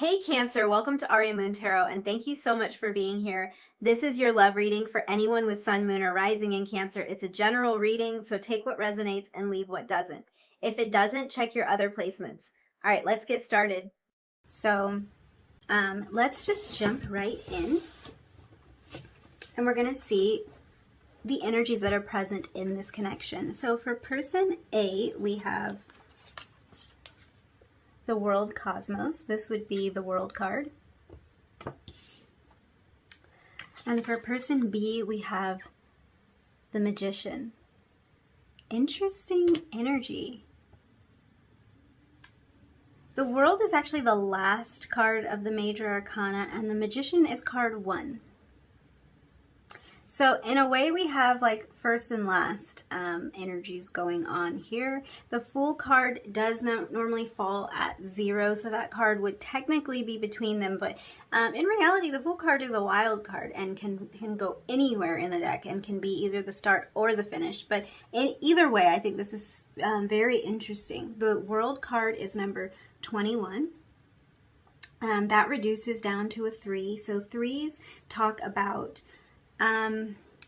Hey Cancer, welcome to Aria Moon Tarot, and thank you so much for being here. This is your love reading for anyone with Sun, Moon, or Rising in Cancer. It's a general reading, so take what resonates and leave what doesn't. If it doesn't, check your other placements. All right, let's get started. So let's just jump right in, and we're going to see the energies that are present in this connection. So for person A, we have the World Cosmos. This would be the World card. And for person B, we have the Magician. Interesting energy. The World is actually the last card of the major arcana, and the Magician is card 1. So in a way, we have like first and last energies going on here. The Fool card does not normally fall at 0, so that card would technically be between them. But in reality, the Fool card is a wild card and can go anywhere in the deck and can be either the start or the finish. But in either way, I think this is very interesting. The World card is number 21. That reduces down to a 3. So 3s talk about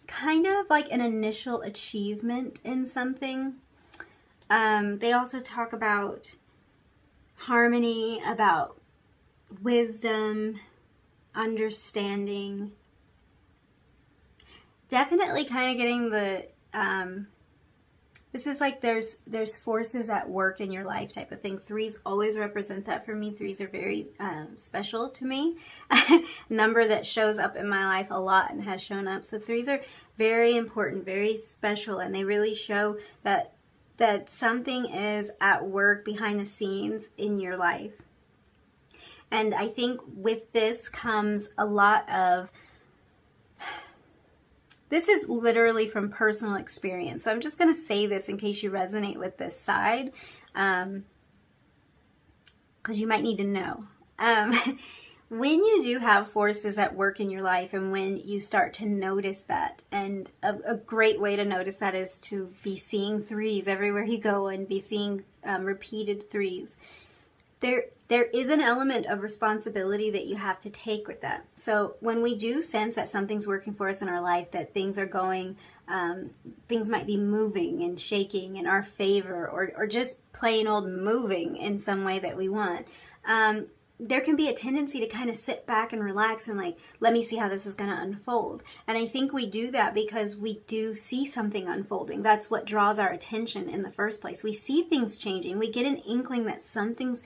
kind of like an initial achievement in something. They also talk about harmony, about wisdom, understanding. Definitely kind of getting the, this is like there's forces at work in your life type of thing. 3s always represent that for me. 3s are very special to me. Number that shows up in my life a lot and has shown up. So 3s are very important, very special, and they really show that something is at work behind the scenes in your life. And I think with this comes a lot of, this is literally from personal experience. So I'm just going to say this in case you resonate with this side, because you might need to know. When you do have forces at work in your life and when you start to notice that, and a great way to notice that is to be seeing 3s everywhere you go and be seeing repeated 3s. There is an element of responsibility that you have to take with that. So when we do sense that something's working for us in our life, that things are going, things might be moving and shaking in our favor, or just plain old moving in some way that we want, there can be a tendency to kind of sit back and relax and like, let me see how this is going to unfold. And I think we do that because we do see something unfolding. That's what draws our attention in the first place. We see things changing. We get an inkling that something's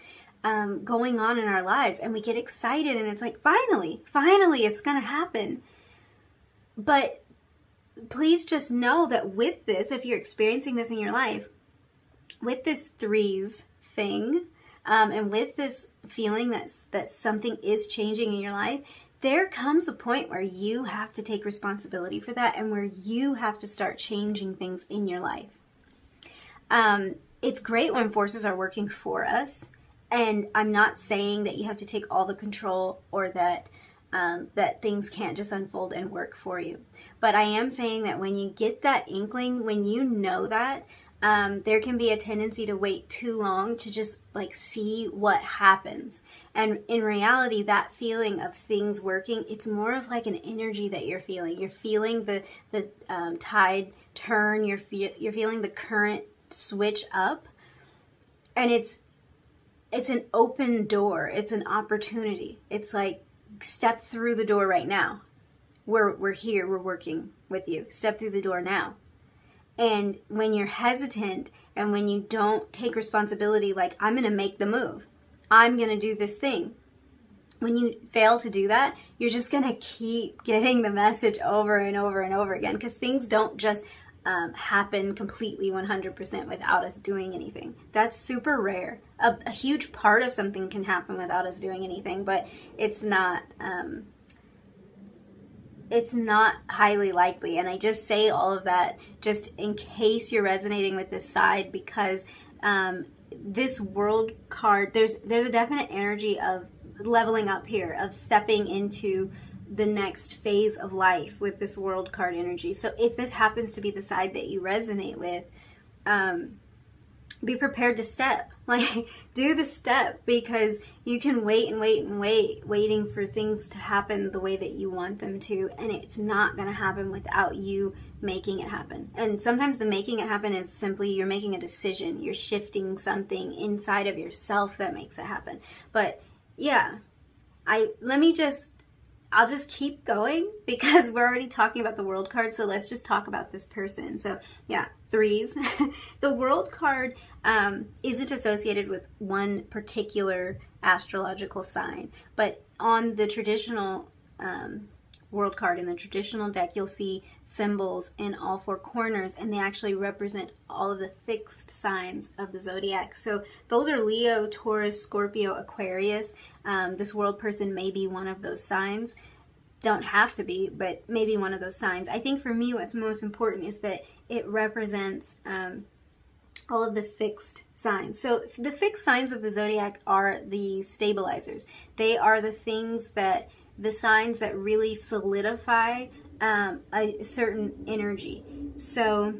going on in our lives, and we get excited, and it's like, finally it's going to happen. But please just know that with this, if you're experiencing this in your life, with this 3s thing, and with this feeling that something is changing in your life, there comes a point where you have to take responsibility for that, and where you have to start changing things in your life. It's great when forces are working for us. And I'm not saying that you have to take all the control, or that that things can't just unfold and work for you. But I am saying that when you get that inkling, when you know that, there can be a tendency to wait too long to just like see what happens. And in reality, that feeling of things working, it's more of like an energy that you're feeling. You're feeling the tide turn. You're feeling the current switch up, and it's an open door. It's an opportunity. It's like, step through the door right now. We're here. We're working with you. Step through the door now. And when you're hesitant and when you don't take responsibility, like, I'm going to make the move, I'm going to do this thing. When you fail to do that, you're just going to keep getting the message over and over and over again, because things don't just happen completely 100% without us doing anything. That's super rare. A huge part of something can happen without us doing anything, but it's not highly likely. And I just say all of that just in case you're resonating with this side, because this World card, there's a definite energy of leveling up here, of stepping into the next phase of life with this World card energy. So if this happens to be the side that you resonate with, be prepared to step. Like, do the step, because you can wait and wait and wait, waiting for things to happen the way that you want them to, and it's not going to happen without you making it happen. And sometimes the making it happen is simply you're making a decision. You're shifting something inside of yourself that makes it happen. But yeah, I'll just keep going because we're already talking about the World card, so let's just talk about this person. So yeah, threes. The World card isn't associated with one particular astrological sign, but on the traditional World card, in the traditional deck, you'll see symbols in all four corners, and they actually represent all of the fixed signs of the zodiac. So those are Leo, Taurus, Scorpio, Aquarius. This world person may be one of those signs. Don't have to be, but maybe one of those signs. I think for me what's most important is that it represents all of the fixed signs. So the fixed signs of the zodiac are the stabilizers. They are the signs that really solidify a certain energy. So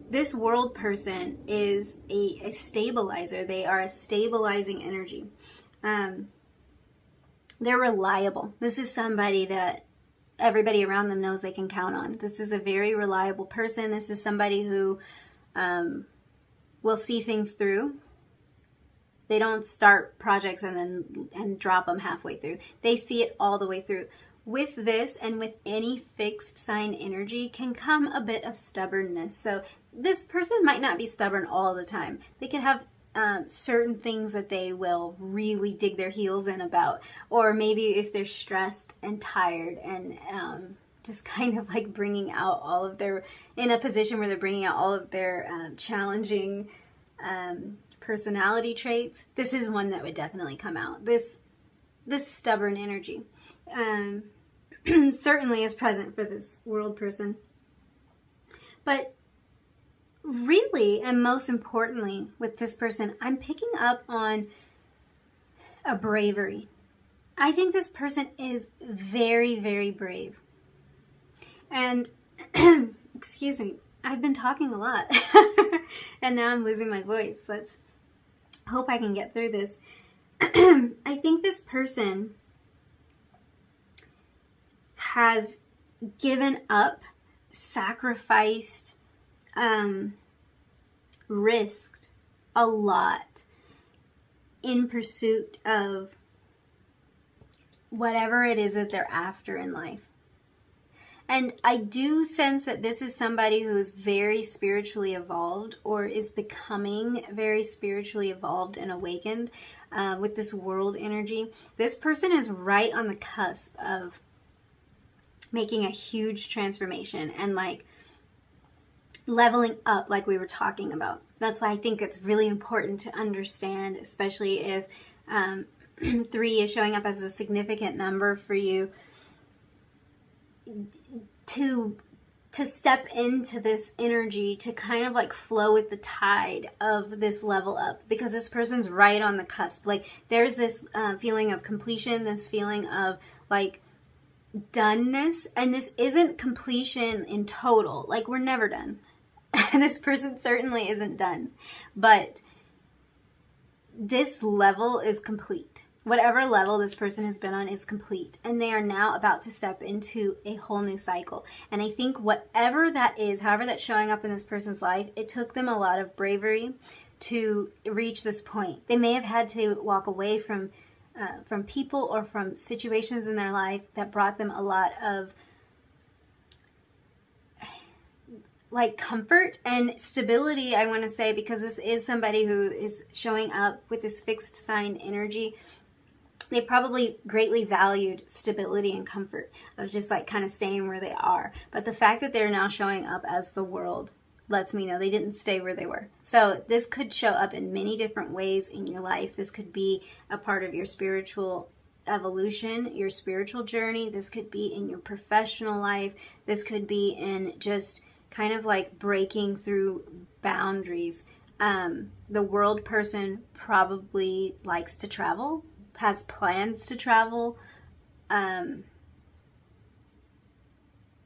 this world person is a stabilizer. They are a stabilizing energy. They're reliable. This is somebody that everybody around them knows they can count on. This is a very reliable person. This is somebody who will see things through. They don't start projects and drop them halfway through. They see it all the way through. With this and with any fixed sign energy can come a bit of stubbornness. So this person might not be stubborn all the time. They can have certain things that they will really dig their heels in about, or maybe if they're stressed and tired and just kind of like bringing out all of their, in a position where they're bringing out all of their challenging personality traits, this is one that would definitely come out. This stubborn energy certainly is present for this world person. But really, and most importantly with this person, I'm picking up on a bravery. I think this person is very, very brave. And excuse me, I've been talking a lot and now I'm losing my voice. Let's hope I can get through this. I think this person has given up, sacrificed, risked a lot in pursuit of whatever it is that they're after in life. And I do sense that this is somebody who is very spiritually evolved or is becoming very spiritually evolved and awakened with this world energy. This person is right on the cusp of making a huge transformation and like leveling up, like we were talking about. That's why I think it's really important to understand, especially if 3 is showing up as a significant number for you, to step into this energy, to kind of like flow with the tide of this level up, because this person's right on the cusp. Like there's this feeling of completion, this feeling of like doneness, and this isn't completion in total. Like we're never done. This person certainly isn't done, but this level is complete. Whatever level this person has been on is complete, and they are now about to step into a whole new cycle. And I think whatever that is, however that's showing up in this person's life, it took them a lot of bravery to reach this point. They may have had to walk away from people or from situations in their life that brought them a lot of like comfort and stability, I want to say, because this is somebody who is showing up with this fixed sign energy. They probably greatly valued stability and comfort of just like kind of staying where they are. But the fact that they're now showing up as the world lets me know they didn't stay where they were. So this could show up in many different ways in your life. This could be a part of your spiritual evolution, your spiritual journey. This could be in your professional life. This could be in just kind of like breaking through boundaries. The world person probably likes to travel, has plans to travel,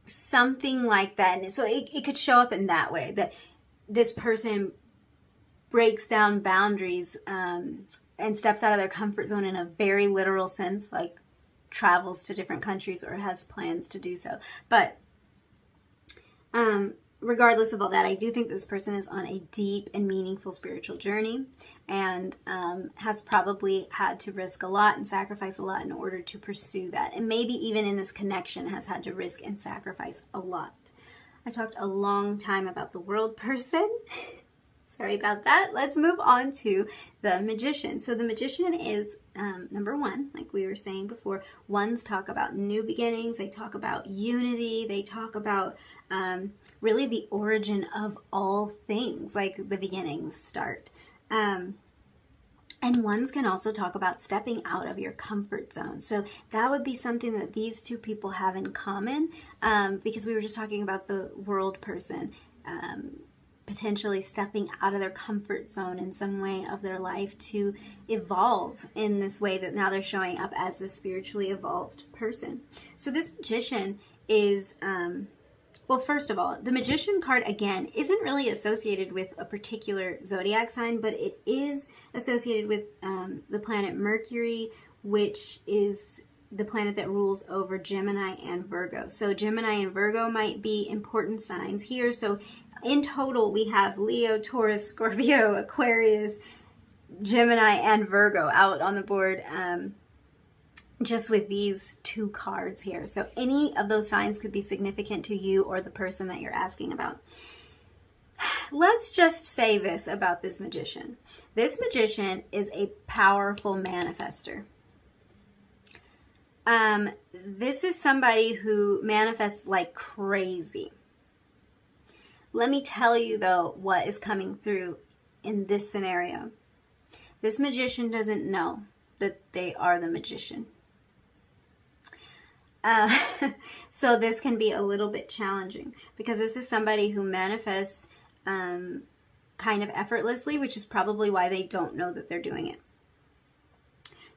something like that. And so it could show up in that way, that this person breaks down boundaries and steps out of their comfort zone in a very literal sense, like travels to different countries or has plans to do so. But regardless of all that, I do think this person is on a deep and meaningful spiritual journey and has probably had to risk a lot and sacrifice a lot in order to pursue that. And maybe even in this connection has had to risk and sacrifice a lot. I talked a long time about the world person. Sorry about that. Let's move on to the magician. So the magician is number one, like we were saying before. Ones talk about new beginnings. They talk about unity. They talk about really the origin of all things, like the beginnings start. And ones can also talk about stepping out of your comfort zone. So that would be something that these two people have in common, because we were just talking about the world person potentially stepping out of their comfort zone in some way of their life to evolve in this way that now they're showing up as this spiritually evolved person. So this magician is, well, first of all, the magician card, again, isn't really associated with a particular zodiac sign, but it is associated with the planet Mercury, which is the planet that rules over Gemini and Virgo. So Gemini and Virgo might be important signs here. So in total, we have Leo, Taurus, Scorpio, Aquarius, Gemini, and Virgo out on the board just with these two cards here. So any of those signs could be significant to you or the person that you're asking about. Let's just say this about this magician. This magician is a powerful manifester. This is somebody who manifests like crazy. Let me tell you, though, what is coming through in this scenario. This magician doesn't know that they are the magician. So this can be a little bit challenging because this is somebody who manifests kind of effortlessly, which is probably why they don't know that they're doing it.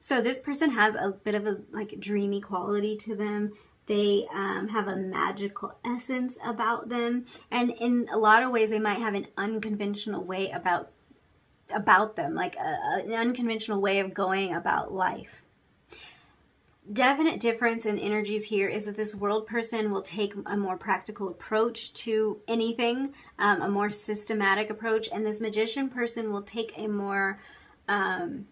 So this person has a bit of a like dreamy quality to them. They have a magical essence about them. And in a lot of ways, they might have an unconventional way about them, like an unconventional way of going about life. Definite difference in energies here is that this world person will take a more practical approach to anything, a more systematic approach. And this magician person will take a more, I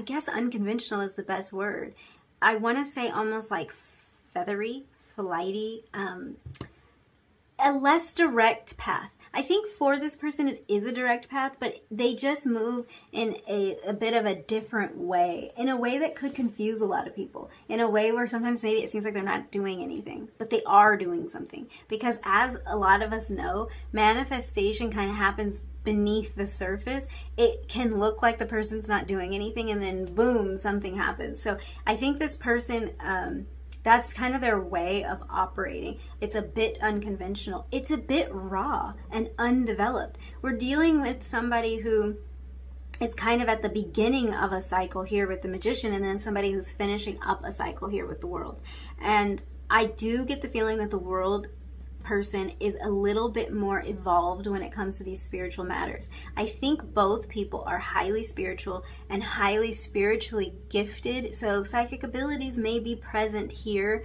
guess unconventional is the best word. I want to say almost like feathery, flighty, a less direct path. I think for this person it is a direct path, but they just move in a bit of a different way, in a way that could confuse a lot of people, in a way where sometimes maybe it seems like they're not doing anything, but they are doing something. Because as a lot of us know, manifestation kind of happens beneath the surface. It can look like the person's not doing anything and then boom, something happens. So I think this person, that's kind of their way of operating. It's a bit unconventional. It's a bit raw and undeveloped. We're dealing with somebody who is kind of at the beginning of a cycle here with the magician, and then somebody who's finishing up a cycle here with the world. And I do get the feeling that the world person is a little bit more evolved when it comes to these spiritual matters. I think both people are highly spiritual and highly spiritually gifted, so psychic abilities may be present here,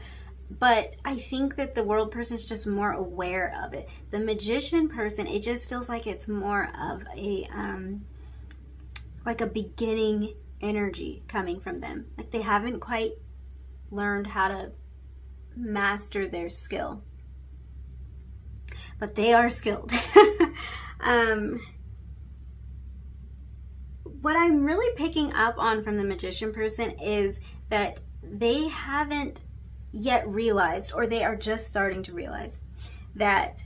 but I think that the world person is just more aware of it. The magician person, it just feels like it's more of a like a beginning energy coming from them, like they haven't quite learned how to master their skill. But they are skilled. What I'm really picking up on from the magician person is that they haven't yet realized, or they are just starting to realize, that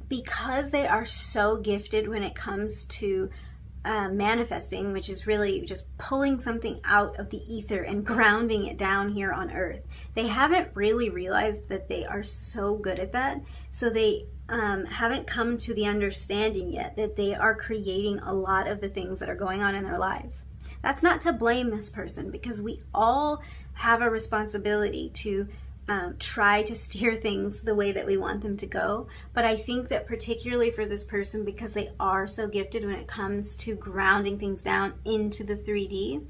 because they are so gifted when it comes to manifesting, which is really just pulling something out of the ether and grounding it down here on earth. They haven't really realized that they are so good at that. So they haven't come to the understanding yet that they are creating a lot of the things that are going on in their lives. That's not to blame this person, because we all have a responsibility to try to steer things the way that we want them to go. But I think that particularly for this person, because they are so gifted when it comes to grounding things down into the 3D,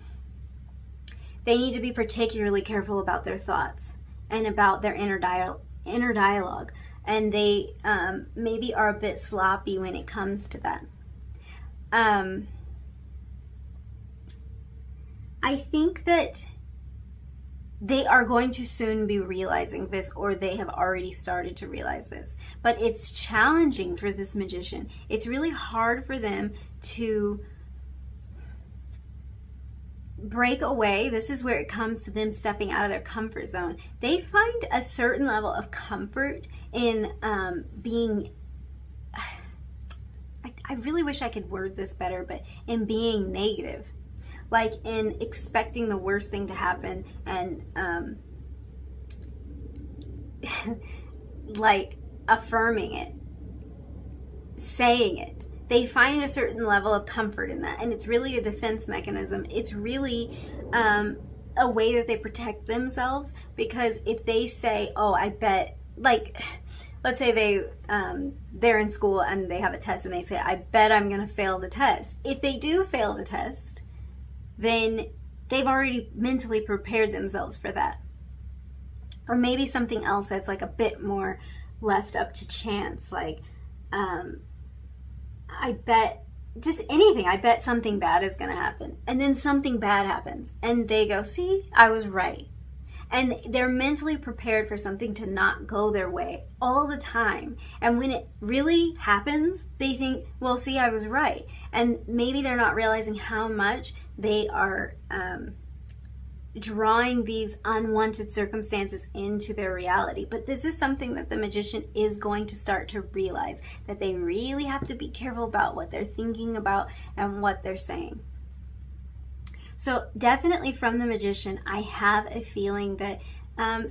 they need to be particularly careful about their thoughts and about their inner dialogue. And they maybe are a bit sloppy when it comes to that. I think that they are going to soon be realizing this, or they have already started to realize this. But it's challenging for this magician. It's really hard for them to break away. This is where it comes to them stepping out of their comfort zone. They find a certain level of comfort in being, I really wish I could word this better, but in being negative. Like in expecting the worst thing to happen and like affirming it, saying it. They find a certain level of comfort in that, and it's really a defense mechanism. It's really a way that they protect themselves, because if they say, oh, I bet, like, let's say they're in school and they have a test and they say, I bet I'm gonna fail the test. If they do fail the test, then they've already mentally prepared themselves for that. Or maybe something else that's like a bit more left up to chance, like I bet just anything, I bet something bad is going to happen. And then something bad happens and they go, see, I was right. And they're mentally prepared for something to not go their way all the time. And when it really happens, they think, well, see, I was right. And maybe they're not realizing how much they are drawing these unwanted circumstances into their reality. But this is something that the magician is going to start to realize, that they really have to be careful about what they're thinking about and what they're saying. So definitely from the magician, I have a feeling that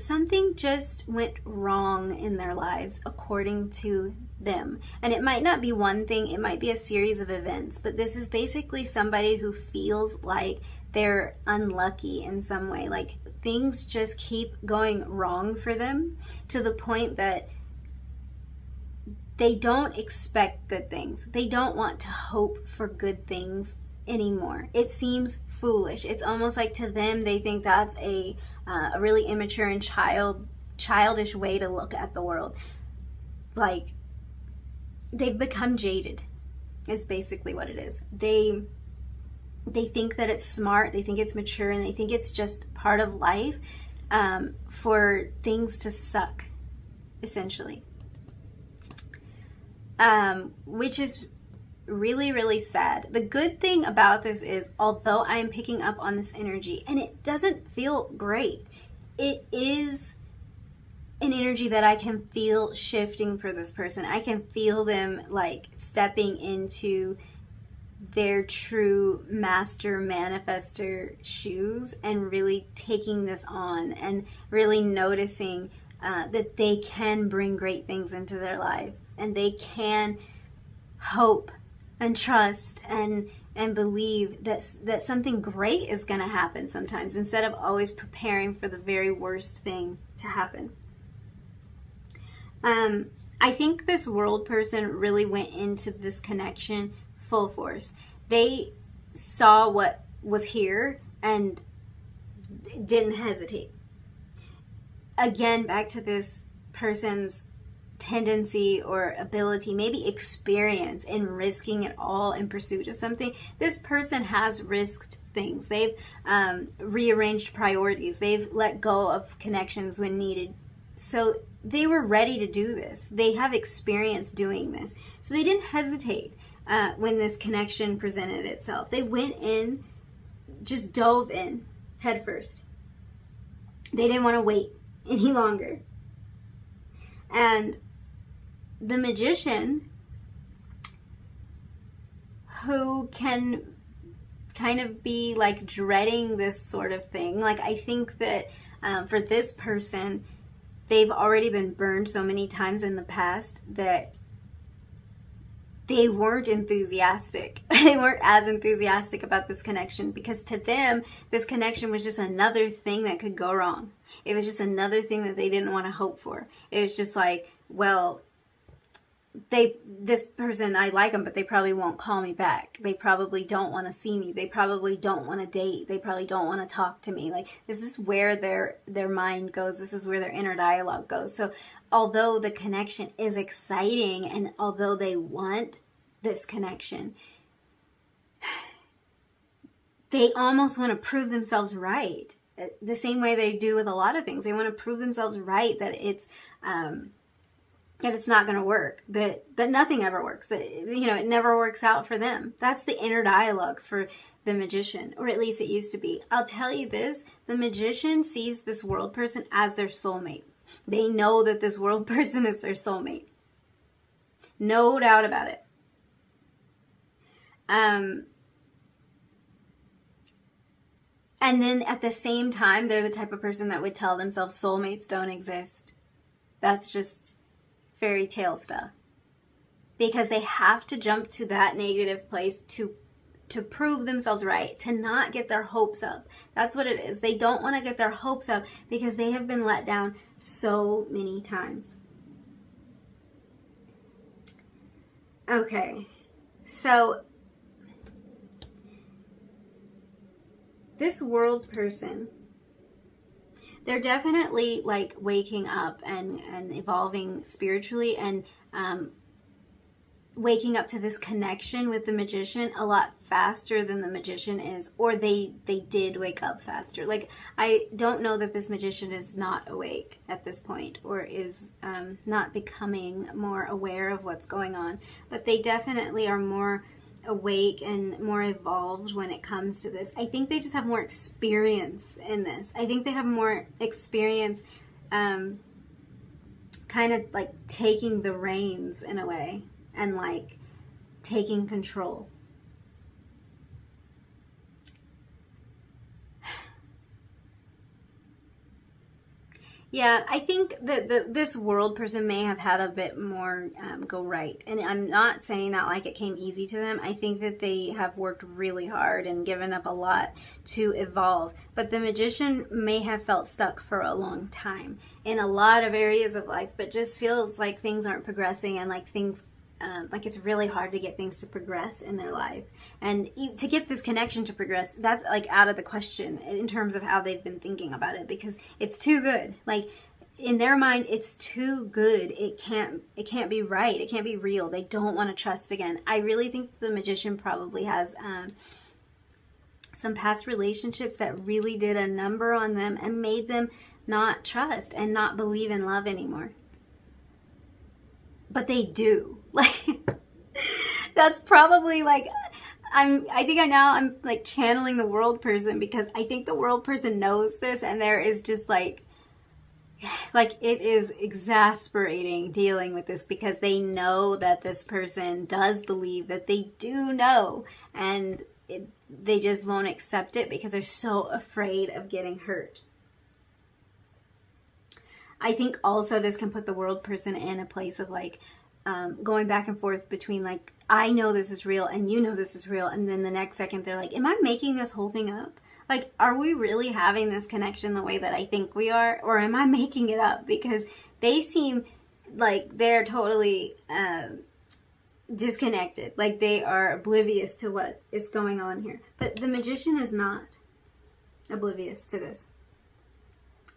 something just went wrong in their lives according to them. And it might not be one thing, it might be a series of events, but this is basically somebody who feels like they're unlucky in some way. Like things just keep going wrong for them to the point that they don't expect good things. They don't want to hope for good things anymore. It seems foolish. It's almost like to them they think that's a really immature and childish way to look at the world. Like they've become jaded is basically what it is. They think that it's smart, they think it's mature, and they think it's just part of life for things to suck, essentially. Which is really, really sad. The good thing about this is, although I am picking up on this energy and it doesn't feel great, it is an energy that I can feel shifting for this person. I can feel them like stepping into their true master manifester shoes and really taking this on and really noticing that they can bring great things into their life, and they can hope and trust and believe that something great is going to happen sometimes, instead of always preparing for the very worst thing to happen. I think this world person really went into this connection full force. They saw what was here and didn't hesitate. Again, back to this person's tendency or ability, maybe experience in risking it all in pursuit of something. This person has risked things. They've rearranged priorities. They've let go of connections when needed. So they were ready to do this. They have experience doing this. So they didn't hesitate when this connection presented itself. They went in, just dove in head first. They didn't want to wait any longer. And the magician, who can kind of be like dreading this sort of thing, like I think that for this person, they've already been burned so many times in the past that they weren't enthusiastic. They weren't as enthusiastic about this connection, because to them, this connection was just another thing that could go wrong. It was just another thing that they didn't want to hope for. It was just like, well, this person, I like them, but they probably won't call me back. They probably don't want to see me. They probably don't want to date. They probably don't want to talk to me. Like, this is where their mind goes. This is where their inner dialogue goes. So although the connection is exciting, and although they want this connection, they almost want to prove themselves right. The same way they do with a lot of things. They want to prove themselves right, that it's not going to work, that nothing ever works, that, you know, it never works out for them. That's the inner dialogue for the magician, or at least it used to be. I'll tell you this, the magician sees this world person as their soulmate. They know that this world person is their soulmate. No doubt about it. And then at the same time, they're the type of person that would tell themselves soulmates don't exist. That's just fairy tale stuff. Because they have to jump to that negative place to prove themselves right, to not get their hopes up. That's what it is. They don't want to get their hopes up because they have been let down so many times. Okay, so this world person, they're definitely like waking up and evolving spiritually, and waking up to this connection with the magician a lot faster than the magician is, or they did wake up faster. Like, I don't know that this magician is not awake at this point, or is not becoming more aware of what's going on, but they definitely are more awake and more evolved when it comes to this. I think they just have more experience in this. I think they have more experience kind of like taking the reins in a way, and like taking control. Yeah, I think that this world person may have had a bit more go right. And I'm not saying that like it came easy to them. I think that they have worked really hard and given up a lot to evolve. But the magician may have felt stuck for a long time in a lot of areas of life, but just feels like things aren't progressing, and like things like it's really hard to get things to progress in their life. And to get this connection to progress, that's like out of the question in terms of how they've been thinking about it, because it's too good. Like, in their mind, it's too good. It can't be right. It can't be real. They don't want to trust again. I really think the magician probably has some past relationships that really did a number on them and made them not trust and not believe in love anymore. But they do. Like, that's probably like, I think I'm like channeling the world person, because I think the world person knows this, and there is just like it is exasperating dealing with this, because they know that this person does believe that they do know, and they just won't accept it because they're so afraid of getting hurt. I think also this can put the world person in a place of like going back and forth between like, I know this is real and you know this is real, and then the next second they're like, am I making this whole thing up? Like, are we really having this connection the way that I think we are, or am I making it up? Because they seem like they're totally disconnected, like they are oblivious to what is going on here. But the magician is not oblivious to this.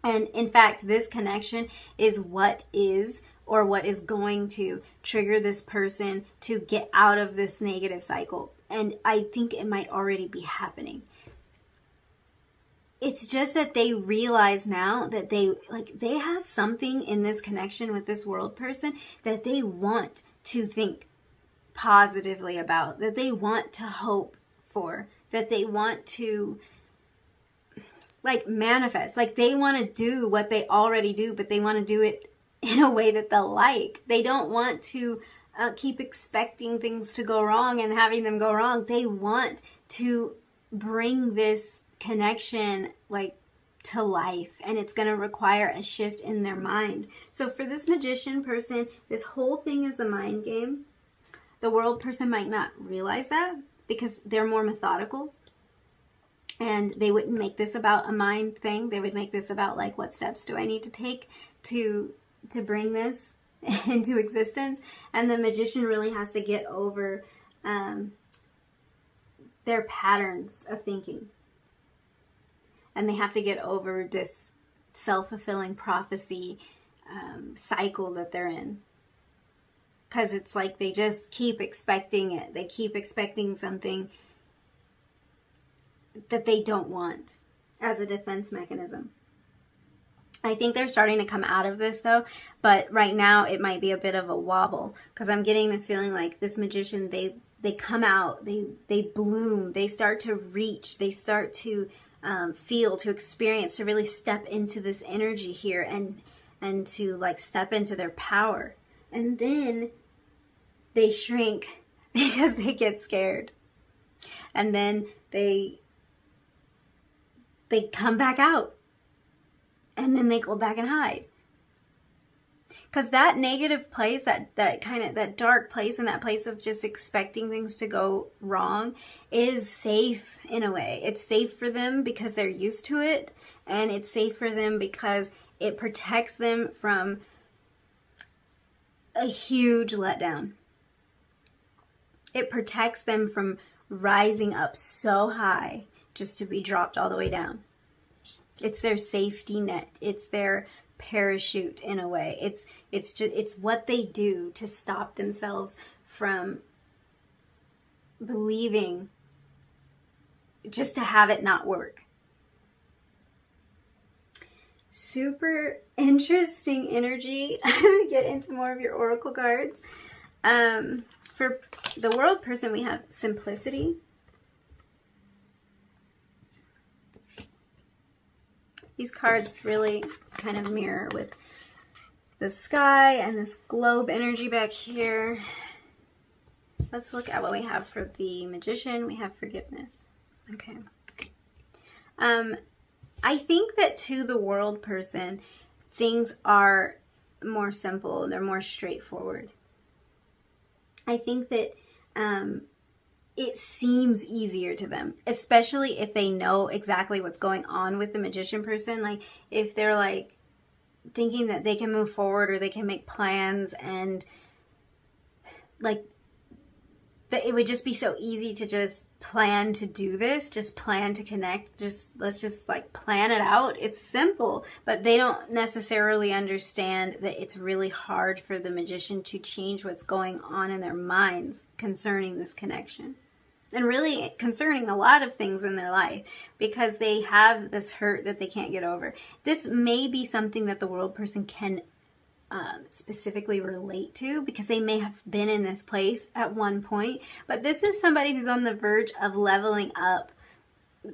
And in fact, this connection is what is going to trigger this person to get out of this negative cycle. And I think it might already be happening. It's just that they realize now that they have something in this connection with this world person that they want to think positively about, that they want to hope for, that they want to like manifest. Like, they want to do what they already do, but they want to do it in a way that they'll like. They don't want to keep expecting things to go wrong and having them go wrong. They want to bring this connection like to life, and it's going to require a shift in their mind. So for this magician person, this whole thing is a mind game. The world person might not realize that because they're more methodical, and they wouldn't make this about a mind thing. They would make this about like, what steps do I need to take to bring this into existence? And the magician really has to get over their patterns of thinking. And they have to get over this self-fulfilling prophecy cycle that they're in. Because it's like they just keep expecting it. They keep expecting something that they don't want as a defense mechanism. I think they're starting to come out of this though, but right now it might be a bit of a wobble, because I'm getting this feeling like this magician, they come out, they bloom, they start to reach, they start to feel, to experience, to really step into this energy here and to like step into their power. And then they shrink because they get scared. And then they come back out. And then they go back and hide. Because that negative place, that kind of, that dark place, and that place of just expecting things to go wrong is safe in a way. It's safe for them because they're used to it. And it's safe for them because it protects them from a huge letdown. It protects them from rising up so high just to be dropped all the way down. It's their safety net. It's their parachute in a way. It's what they do to stop themselves from believing, just to have it not work. Super interesting energy. I'm going to get into more of your oracle cards. For the world person, we have simplicity. These cards really kind of mirror with the sky and this globe energy back here. Let's look at what we have for the magician. We have forgiveness. Okay. I think that to the world person, things are more simple and they're more straightforward. I think that it seems easier to them, especially if they know exactly what's going on with the magician person. Like if they're like thinking that they can move forward or they can make plans, and like that it would just be so easy to just plan to do this, just plan to connect, let's just like plan it out. It's simple, but they don't necessarily understand that it's really hard for the magician to change what's going on in their minds concerning this connection, and really concerning a lot of things in their life, because they have this hurt that they can't get over. This may be something that the world person can specifically relate to, because they may have been in this place at one point, but this is somebody who's on the verge of leveling up,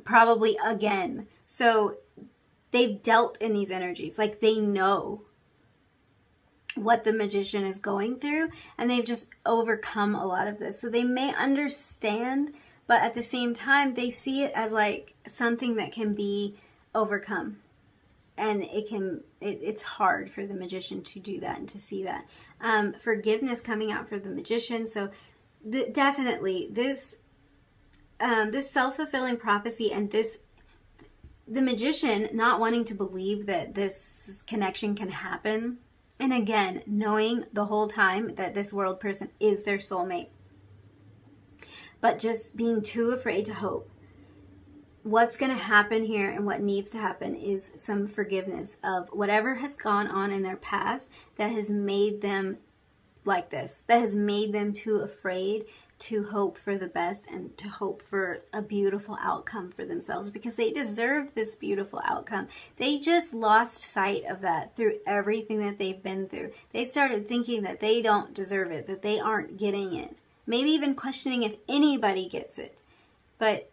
probably again. So they've dealt in these energies, like they know what the magician is going through, and they've just overcome a lot of this. So they may understand, but at the same time they see it as like something that can be overcome. And it's hard for the magician to do that and to see that. Forgiveness coming out for the magician. So definitely this self-fulfilling prophecy, and the magician not wanting to believe that this connection can happen. And again, knowing the whole time that this world person is their soulmate, but just being too afraid to hope. What's going to happen here and what needs to happen is some forgiveness of whatever has gone on in their past that has made them like this, that has made them too afraid to hope for the best and to hope for a beautiful outcome for themselves, because they deserve this beautiful outcome. They just lost sight of that through everything that they've been through. They started thinking that they don't deserve it, that they aren't getting it, maybe even questioning if anybody gets it. But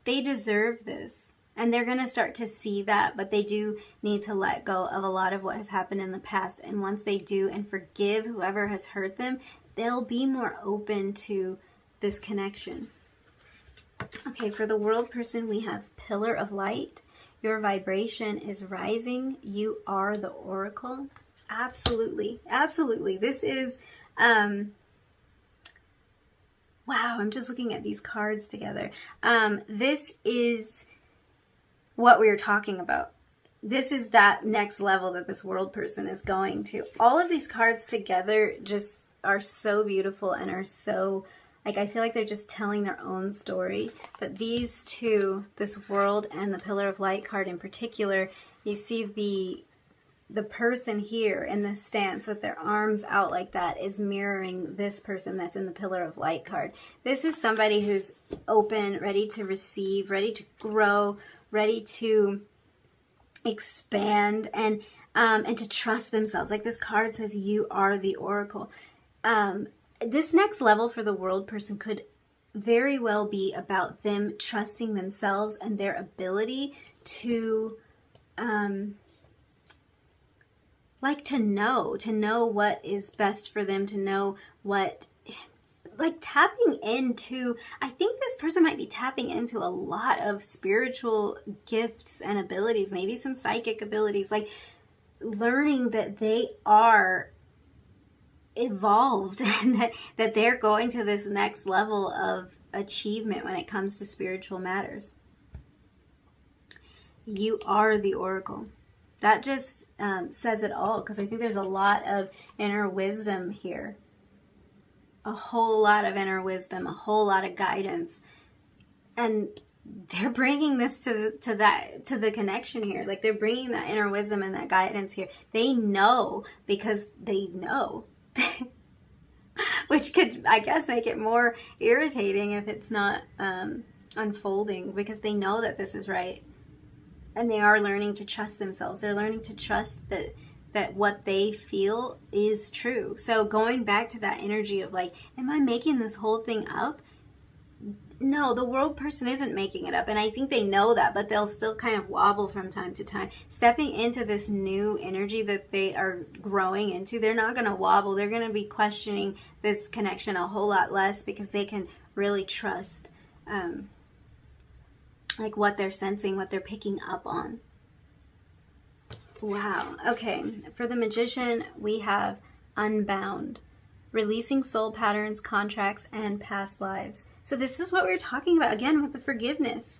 they deserve this, and they're going to start to see that, but they do need to let go of a lot of what has happened in the past. And once they do and forgive whoever has hurt them, they'll be more open to this connection. Okay, for the world person, we have Pillar of Light. Your vibration is rising. You are the oracle. Absolutely, absolutely. This is wow, I'm just looking at these cards together. This is what we were talking about. This is that next level that this world person is going to. All of these cards together just are so beautiful and are so, like, I feel like they're just telling their own story. But these two, this world and the Pillar of Light card in particular, you see the person here in this stance with their arms out like that is mirroring this person that's in the Pillar of Light card. This is somebody who's open, ready to receive, ready to grow, ready to expand, and to trust themselves. Like, this card says, you are the oracle. This next level for the world person could very well be about them trusting themselves and their ability to like to know what is best for them, to know what, like, tapping into, I think this person might be tapping into a lot of spiritual gifts and abilities, maybe some psychic abilities, like learning that they are evolved and that they're going to this next level of achievement when it comes to spiritual matters. You are the oracle. That just says it all, because I think there's a lot of inner wisdom here. A whole lot of inner wisdom, a whole lot of guidance. And they're bringing this to the connection here. Like, they're bringing that inner wisdom and that guidance here. They know because they know. Which could, I guess, make it more irritating if it's not unfolding, because they know that this is right. And they are learning to trust themselves. They're learning to trust that what they feel is true. So going back to that energy of like, am I making this whole thing up? No, the world person isn't making it up. And I think they know that, but they'll still kind of wobble from time to time. Stepping into this new energy that they are growing into, they're not going to wobble. They're going to be questioning this connection a whole lot less, because they can really trust like what they're sensing, what they're picking up on. Wow. Okay. For the Magician, we have Unbound, releasing soul patterns, contracts, and past lives. So this is what we were talking about again with the forgiveness.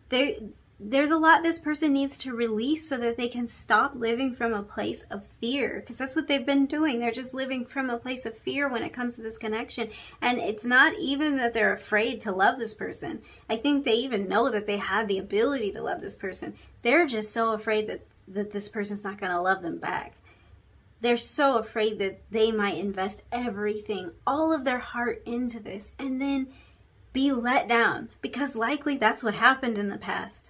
There's a lot this person needs to release so that they can stop living from a place of fear, because that's what they've been doing. They're just living from a place of fear when it comes to this connection. And it's not even that they're afraid to love this person. I think they even know that they have the ability to love this person. They're just so afraid that this person's not going to love them back. They're so afraid that they might invest everything, all of their heart into this, and then be let down, because likely that's what happened in the past.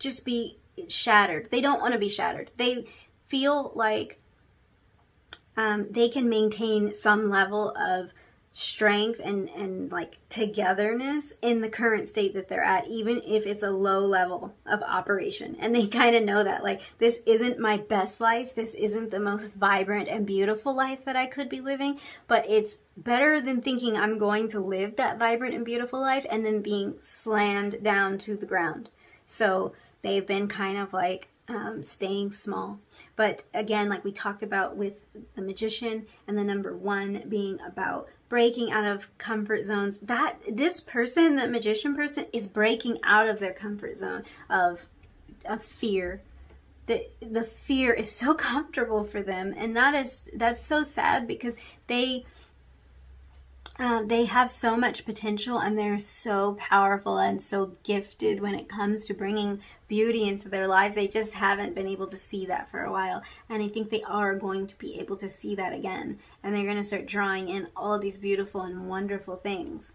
Just be shattered. They don't want to be shattered. They feel like they can maintain some level of strength and like togetherness in the current state that they're at, even if it's a low level of operation. And they kind of know that, like, this isn't my best life. This isn't the most vibrant and beautiful life that I could be living, but it's better than thinking I'm going to live that vibrant and beautiful life and then being slammed down to the ground. So they've been kind of like staying small. But again, like we talked about with the Magician, and the number 1 being about breaking out of comfort zones, that this person, the Magician person, is breaking out of their comfort zone of fear. The fear is so comfortable for them, and that's so sad, because they have so much potential, and they're so powerful and so gifted when it comes to bringing beauty into their lives. They just haven't been able to see that for a while, and I think they are going to be able to see that again, and they're going to start drawing in all these beautiful and wonderful things.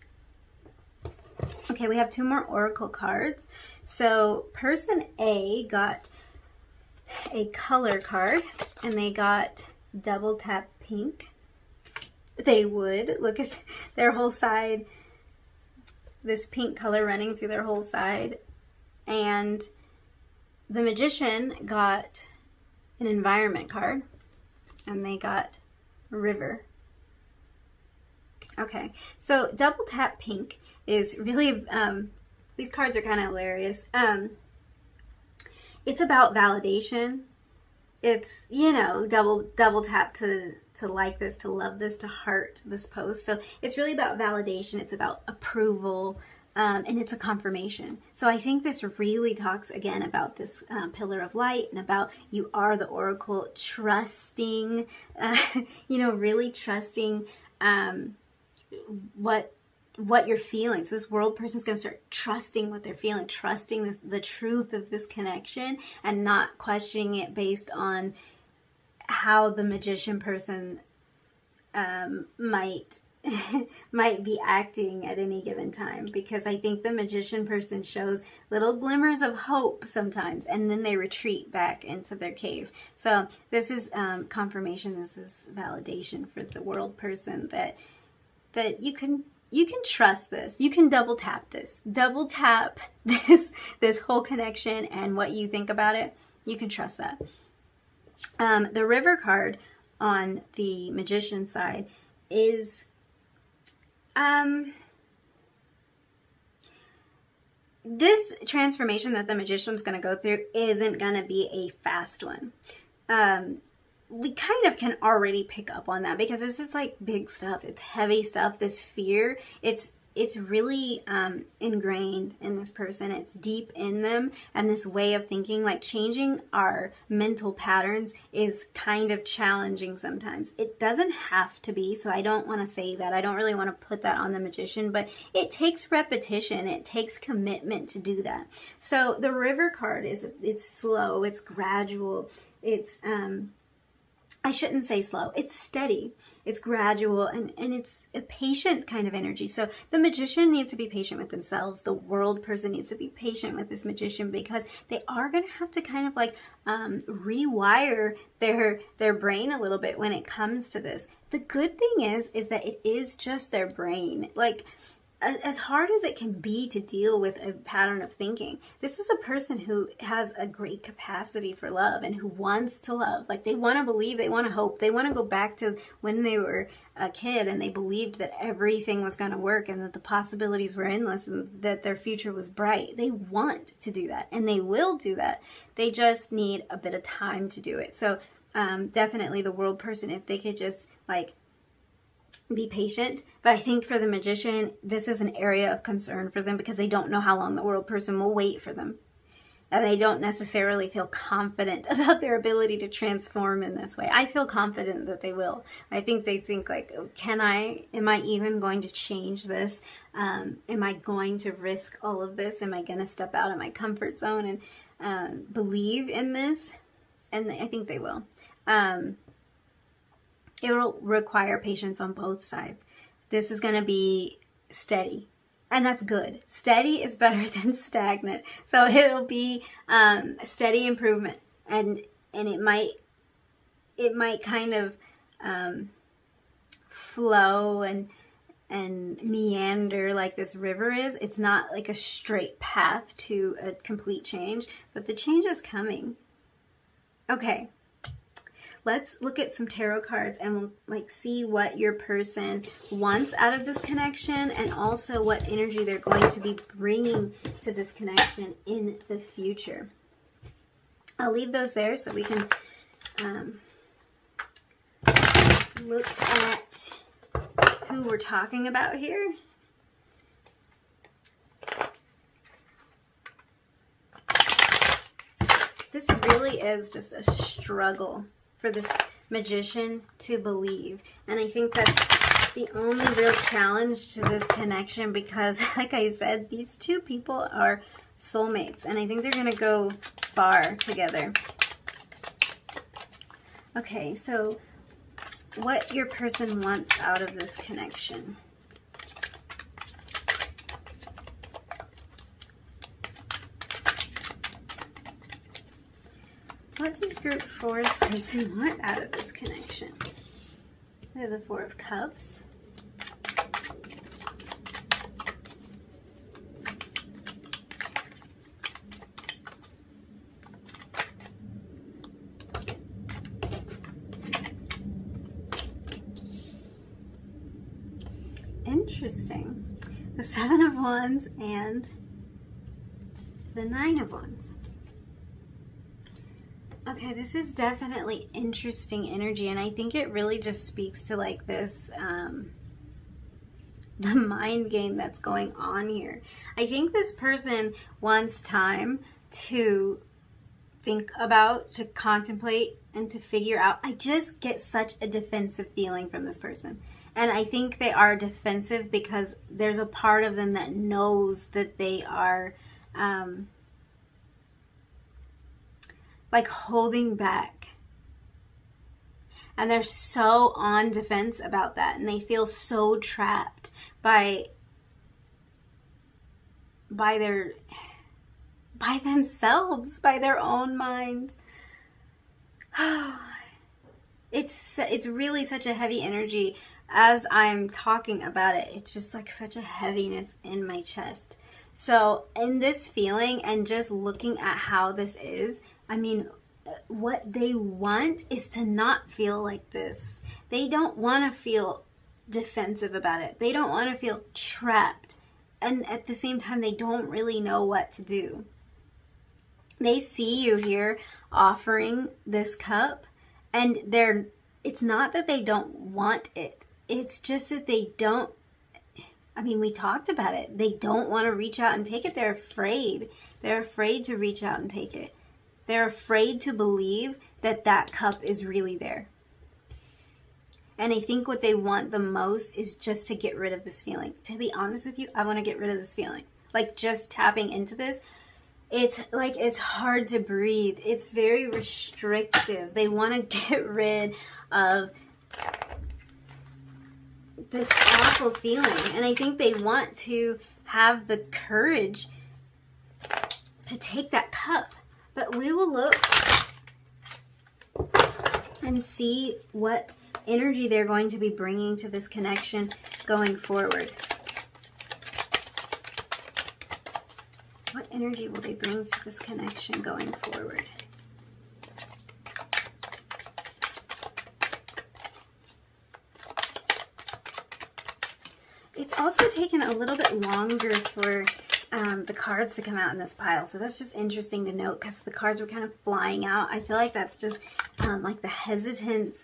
Okay, we have 2 more oracle cards. So person A got a color card, and they got double tap pink. They would look at their whole side, this pink color running through their whole side. And the Magician got an environment card, and they got river. Okay, so double tap pink is really, these cards are kind of hilarious. It's about validation. it's, you know, double tap to like this, to love this, to heart this post. So it's really about validation. It's about approval. And it's a confirmation. So I think this really talks again about this pillar of light, and about you are the oracle, trusting, you know, really trusting what you're feeling. So this world person's going to start trusting what they're feeling, trusting the truth of this connection, and not questioning it based on how the magician person might be acting at any given time. Because I think the magician person shows little glimmers of hope sometimes, and then they retreat back into their cave. So this is confirmation, this is validation for the world person that you can trust this. You can double tap this whole connection and what you think about it. You can trust that. The River card on the magician side is this transformation that the magician's going to go through isn't going to be a fast one. We kind of can already pick up on that, because this is like big stuff. It's heavy stuff. This fear, it's really ingrained in this person. It's deep in them, and this way of thinking, like changing our mental patterns, is kind of challenging sometimes. It doesn't have to be, so I don't want to say that. I don't really want to put that on the magician, but it takes repetition. It takes commitment to do that. So the River card it's slow, it's gradual, it's I shouldn't say slow. It's steady. It's gradual, and it's a patient kind of energy. So the magician needs to be patient with themselves. The world person needs to be patient with this magician, because they are going to have to kind of like rewire their brain a little bit when it comes to this. The good thing is that it is just their brain. Like, as hard as it can be to deal with a pattern of thinking, this is a person who has a great capacity for love and who wants to love. Like, they want to believe, they want to hope, they want to go back to when they were a kid and they believed that everything was going to work and that the possibilities were endless and that their future was bright. They want to do that, and they will do that. They just need a bit of time to do it. So definitely the world person, if they could just like be patient. But I think for the magician, this is an area of concern for them, because they don't know how long the world person will wait for them. And they don't necessarily feel confident about their ability to transform in this way. I feel confident that they will. I think they think like, am I even going to change this? Am I going to risk all of this? Am I going to step out of my comfort zone and believe in this? And I think they will. It will require patience on both sides. This is going to be steady, and that's good. Steady is better than stagnant. So it'll be steady improvement, and it might kind of flow and meander like this river is. It's not like a straight path to a complete change, but the change is coming. Okay. Let's look at some tarot cards and we'll like see what your person wants out of this connection, and also what energy they're going to be bringing to this connection in the future. I'll leave those there so we can look at who we're talking about here. This really is just a struggle for this magician to believe. And I think that's the only real challenge to this connection, because like I said, these two people are soulmates, and I think they're going to go far together. Okay, so what your person wants out of this connection. What does group 4's person want out of this connection? We have the 4 of Cups. Interesting. The 7 of Wands and the 9 of Wands. Okay, this is definitely interesting energy, and I think it really just speaks to like this, the mind game that's going on here. I think this person wants time to think about, to contemplate, and to figure out. I just get such a defensive feeling from this person. And I think they are defensive because there's a part of them that knows that they are like holding back. And they're so on defense about that. And they feel so trapped by themselves, by their own minds. It's really such a heavy energy. As I'm talking about it, it's just like such a heaviness in my chest. So in this feeling and just looking at how this is, I mean, what they want is to not feel like this. They don't want to feel defensive about it. They don't want to feel trapped. And at the same time, they don't really know what to do. They see you here offering this cup, and it's not that they don't want it. It's just that they don't, I mean, we talked about it. They don't want to reach out and take it. They're afraid. They're afraid to reach out and take it. They're afraid to believe that that cup is really there. And I think what they want the most is just to get rid of this feeling. To be honest with you, I want to get rid of this feeling. Like just tapping into this, it's like it's hard to breathe. It's very restrictive. They want to get rid of this awful feeling. And I think they want to have the courage to take that cup. But we will look and see what energy they're going to be bringing to this connection going forward. What energy will they bring to this connection going forward? It's also taken a little bit longer for the cards to come out in this pile. So that's just interesting to note because the cards were kind of flying out. I feel like that's just like the hesitance,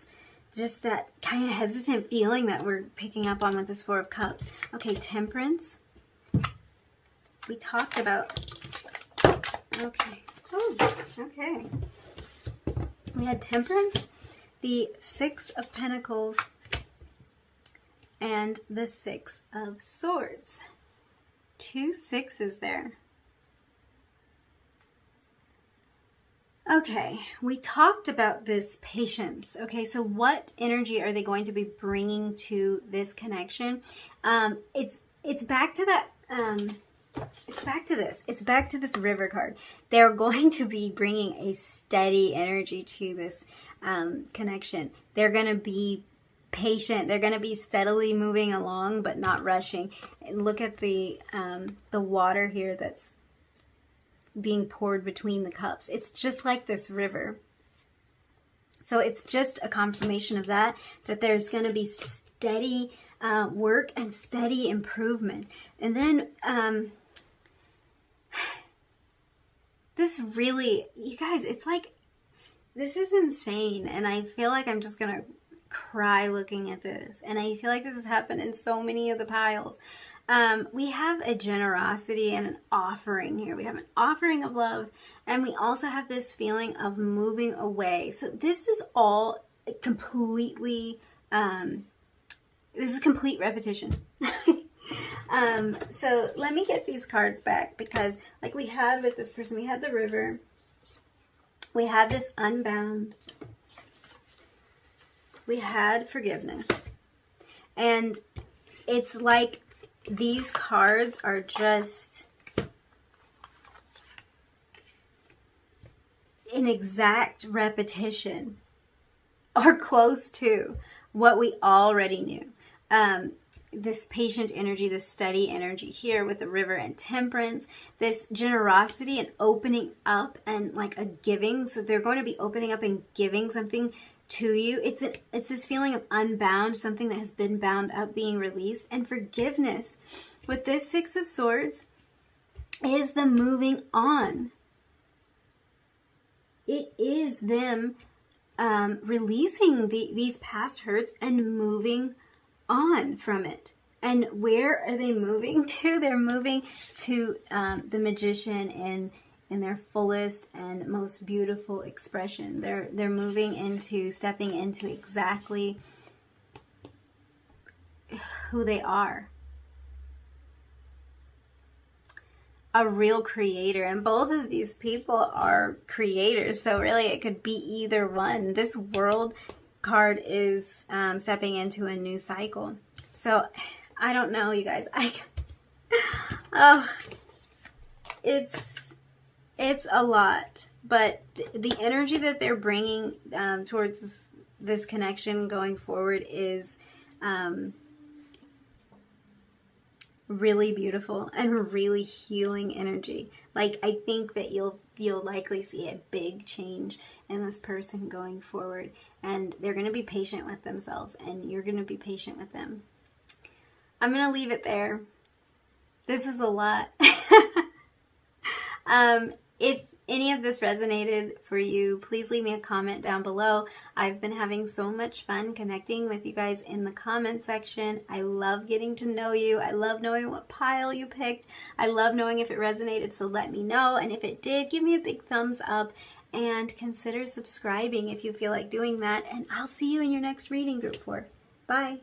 just that kind of hesitant feeling that we're picking up on with this Four of Cups. Okay, Temperance. We talked about, okay. Oh, okay. We had Temperance, the Six of Pentacles, and the Six of Swords. 2 sixes there. Okay, we talked about this patience. Okay, so what energy are they going to be bringing to this connection? It's back to that. It's back to this. It's back to this River card. They're going to be bringing a steady energy to this connection. They're going to be patient. They're going to be steadily moving along, but not rushing. And look at the water here that's being poured between the cups. It's just like this river. So it's just a confirmation of that there's going to be steady work and steady improvement. And then this really, you guys, it's like, this is insane. And I feel like I'm just going to cry looking at this. And I feel like this has happened in so many of the piles. We have a generosity and an offering here. We have an offering of love, and we also have this feeling of moving away. So this is all completely, this is complete repetition. So let me get these cards back, because like we had with this person, we had the River, we had this Unbound, we had Forgiveness, and it's like these cards are just an exact repetition or close to what we already knew. This patient energy, this steady energy here with the River and Temperance, this generosity and opening up and like a giving. So they're going to be opening up and giving something to you. It's this feeling of unbound, something that has been bound up being released. And forgiveness with this Six of Swords is the moving on. it is them releasing these past hurts and moving on from it. And where are they moving to? They're moving to the Magician in their fullest and most beautiful expression. They're moving into, stepping into exactly who they are. A real creator, and both of these people are creators, so really it could be either one. This World card is stepping into a new cycle. So I don't know, you guys. It's a lot, but the energy that they're bringing towards this connection going forward is really beautiful and really healing energy. Like, I think that you'll likely see a big change in this person going forward, and they're going to be patient with themselves, and you're going to be patient with them. I'm going to leave it there. This is a lot. If any of this resonated for you, please leave me a comment down below. I've been having so much fun connecting with you guys in the comment section. I love getting to know you. I love knowing what pile you picked. I love knowing if it resonated, so let me know. And if it did, give me a big thumbs up and consider subscribing if you feel like doing that. And I'll see you in your next reading, Group 4. Bye.